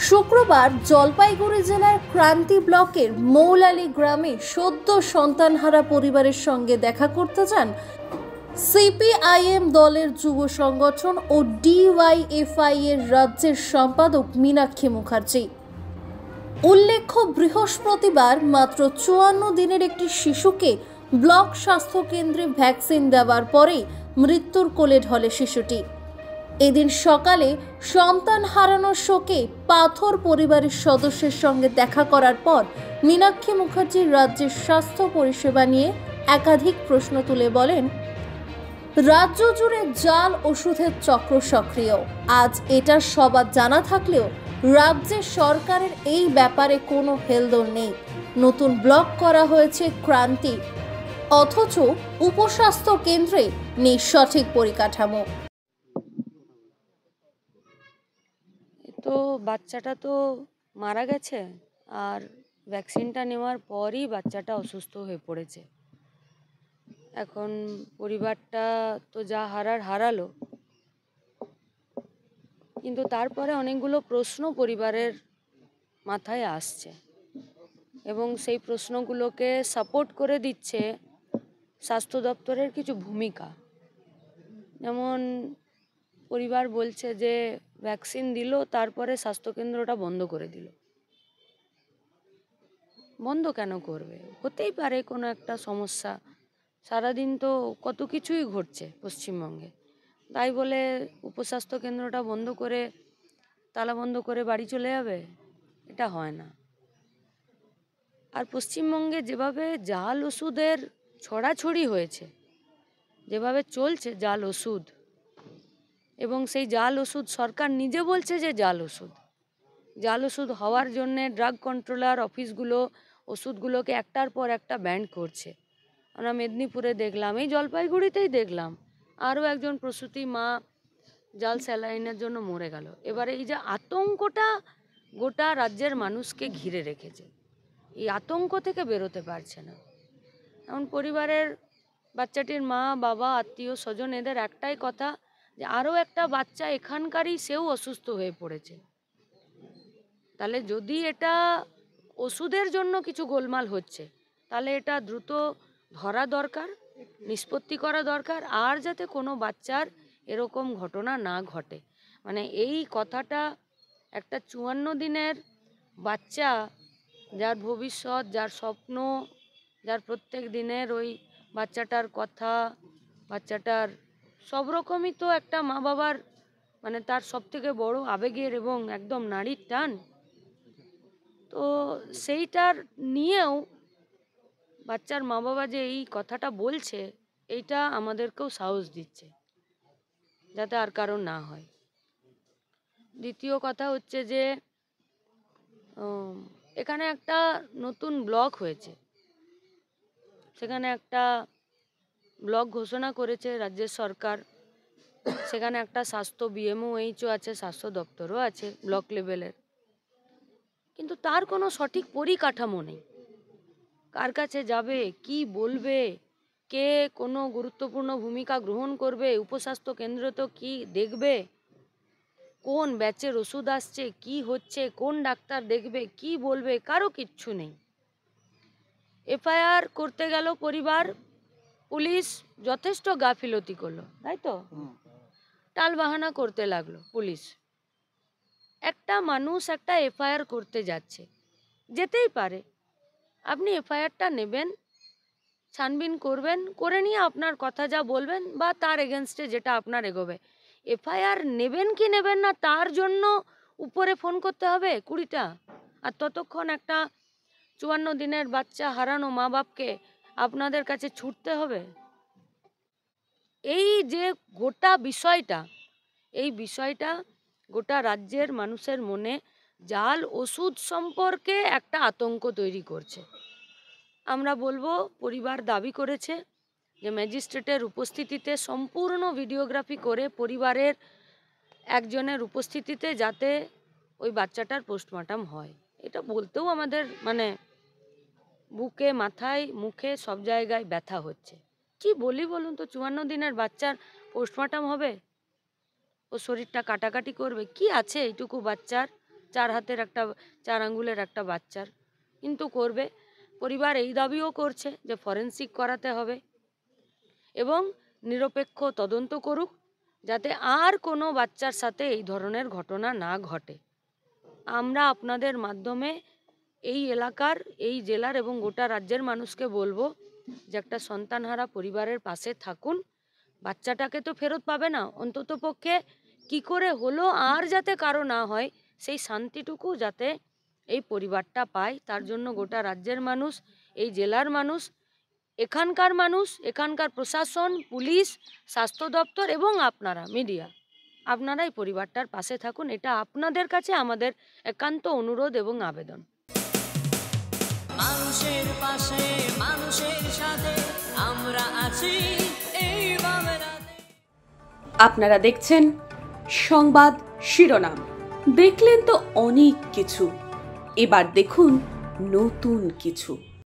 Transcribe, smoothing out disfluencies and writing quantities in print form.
শুক্রবার জলপাইগুড়ি জেলার ক্রান্তি ব্লকের মৌলালী গ্রামে সদ্য সন্তানহারা পরিবারের সঙ্গে দেখা করতে যান সিপিআইএম দলের যুব সংগঠন ও ডিওয়াইএফআই এর রাজ্যের সম্পাদক মীনাক্ষী মুখার্জি। উল্লেখ্য, বৃহস্পতিবার মাত্র 54 দিনের একটি শিশুকে ব্লক স্বাস্থ্য কেন্দ্রে ভ্যাকসিন দেওয়ার পরেই মৃত্যুর কোলে ঢলে শিশুটি। এদিন সকালে সন্তান হারানোর শোকে পাথর পরিবারের সদস্যের সঙ্গে দেখা করার পর মীনাক্ষী মুখার্জি রাজ্যের স্বাস্থ্য পরিষেবা নিয়ে একাধিক প্রশ্ন তুলে বলেন, রাজ্য জুড়ে জাল ওষুধের চক্র সক্রিয়। আজ এটা সবার জানা থাকলেও রাজ্যের সরকারের এই ব্যাপারে কোনো হেলদোল নেই। নতুন ব্লক করা হয়েছে ক্রান্তি, অথচ উপস্বাস্থ্য কেন্দ্রে নেই সঠিক পরিকাঠামো। তো বাচ্চাটা তো মারা গেছে, আর ভ্যাকসিনটা নেওয়ার পরই বাচ্চাটা অসুস্থ হয়ে পড়েছে। এখন পরিবারটা তো যা হারালো, কিন্তু তারপরে অনেকগুলো প্রশ্ন পরিবারের মাথায় আসছে এবং সেই প্রশ্নগুলোকে সাপোর্ট করে দিচ্ছে স্বাস্থ্য দপ্তরের কিছু ভূমিকা। যেমন পরিবার বলছে যে ভ্যাকসিন দিল, তারপরে স্বাস্থ্যকেন্দ্রটা বন্ধ করে দিল। বন্ধ কেন করবে? হতেই পারে কোনো একটা সমস্যা। সারাদিন তো কত কিছুই ঘটছে পশ্চিমবঙ্গে, তাই বলে উপস্বাস্থ্য কেন্দ্রটা বন্ধ করে তালা বন্ধ করে বাড়ি চলে যাবে? এটা হয় না। আর পশ্চিমবঙ্গে যেভাবে জাল ওষুধের ছড়াছড়ি হয়েছে, যেভাবে চলছে জাল ওষুধ, এবং সেই জাল ওষুধ সরকার নিজে বলছে যে জাল ওষুধ হওয়ার জন্যে ড্রাগ কন্ট্রোলার অফিসগুলো ওষুধগুলোকে একটার পর একটা ব্যান করছে। আমরা মেদিনীপুরে দেখলাম, এই জলপাইগুড়িতেই দেখলাম, আরও একজন প্রসূতি মা জাল স্যালাইনের জন্য মরে গেল। এবারে এই যে আতঙ্কটা গোটা রাজ্যের মানুষকে ঘিরে রেখেছে, এই আতঙ্ক থেকে বেরোতে পারছে না। এমন পরিবারের বাচ্চাটির মা, বাবা, আত্মীয় স্বজন, এদের একটাই কথা যে আরও একটা বাচ্চা এখানকারই, সেও অসুস্থ হয়ে পড়েছে। তাহলে যদি এটা ওষুধের জন্য কিছু গোলমাল হচ্ছে, তাহলে এটা দ্রুত ধরা দরকার, নিষ্পত্তি করা দরকার, আর যাতে কোনো বাচ্চার এরকম ঘটনা না ঘটে। মানে এই কথাটা একটা 54 দিনের বাচ্চা, যার ভবিষ্যৎ, যার স্বপ্ন, যার প্রত্যেক দিনের ওই বাচ্চাটার কথা, বাচ্চাটার সব রকমই তো একটা মা বাবার, মানে তার সব থেকে বড় আবেগের এবং একদম নাড়ির টান। তো সেইটার নিয়েও বাচ্চার মা বাবা যে এই কথাটা বলছে, এইটা আমাদেরকেও সাহস দিচ্ছে যাতে আর কারণ না হয়। দ্বিতীয় কথা হচ্ছে যে এখানে একটা নতুন ব্লক হয়েছে, সেখানে একটা ব্লক ঘোষণা করেছে রাজ্যের সরকার। সেখানে একটা স্বাস্থ্য বিএমওএইচও আছে, স্বাস্থ্য দপ্তরও আছে ব্লক লেভেলের, কিন্তু তার কোনো সঠিক পরিকাঠামো নেই। কার কাছে যাবে, কি বলবে, কে কোনো গুরুত্বপূর্ণ ভূমিকা গ্রহণ করবে, উপস্বাস্থ্য কেন্দ্র তো কি দেখবে, কোন ব্যাচের ওষুধ আসছে, কি হচ্ছে, কোন ডাক্তার দেখবে, কি বলবে, কারো কিচ্ছু নেই। এফআইআর করতে গেল পরিবার, পুলিশ যথেষ্ট গাফিলতি করলো, তাই তো টালবাহানা করতে লাগলো পুলিশ। একটা মানুষ একটা এফআইআর করতে যাচ্ছে, যেতেই পারে, আপনি এফআইআরটা নেবেন, ছানবিন করবেন, করে নিয়ে আপনার কথা যা বলবেন বা তার এগেনস্টে যেটা আপনার এগোবে। এফআইআর নেবেন কি নেবেন না তার জন্য উপরে ফোন করতে হবে 20টা, আর ততক্ষণ একটা 54 দিনের বাচ্চা হারানো মা বাপকে আপনাদের কাছে ছুটতে হবে। এই যে গোটা বিষয়টা, এই বিষয়টা গোটা রাজ্যের মানুষের মনে জাল ওষুধ সম্পর্কে একটা আতঙ্ক তৈরি করছে। আমরা বলবো, পরিবার দাবি করেছে যে ম্যাজিস্ট্রেটের উপস্থিতিতে সম্পূর্ণ ভিডিওগ্রাফি করে পরিবারের একজনের উপস্থিতিতে যাতে ওই বাচ্চাটার পোস্টমর্টম হয়। এটা বলতেও আমাদের মানে বুকে, মাথায়, মুখে সব জায়গায় ব্যথা হচ্ছে। কি বলি বলুন তো, 54 দিনের বাচ্চার পোস্টমর্টম হবে, ও শরীরটা কাটাকাটি করবে, কি আছে এইটুকু বাচ্চার? চার আঙ্গুলের একটা বাচ্চার, কিন্তু করবে। পরিবার এই দাবিও করছে যে ফরেনসিক করাতে হবে এবং নিরপেক্ষ তদন্ত করুক, যাতে আর কোনো বাচ্চার সাথে এই ধরনের ঘটনা না ঘটে। আমরা আপনাদের মাধ্যমে এই এলাকার, এই জেলার এবং গোটা রাজ্যের মানুষকে বলবো যে একটা সন্তানহারা পরিবারের পাশে থাকুন। বাচ্চাটাকে তো ফেরত পাবে না, অন্তত পক্ষে কি করে হলো আর যাতে কারো না হয়, সেই শান্তিটুকু যাতে এই পরিবারটা পায়, তার জন্য গোটা রাজ্যের মানুষ, এই জেলার মানুষ, এখানকার প্রশাসন, পুলিশ, স্বাস্থ্য দপ্তর এবং আপনারা মিডিয়া, আপনারা এই পরিবারটার পাশে থাকুন। এটা আপনাদের কাছে আমাদের একান্ত অনুরোধ এবং আবেদন। মানুষের পাশে, মানুষের সাথে আমরা আছি এই বাংলাতে। আপনারা দেখছেন সংবাদ শিরোনাম। দেখলেন তো অনেক কিছু, এবার দেখুন নতুন কিছু।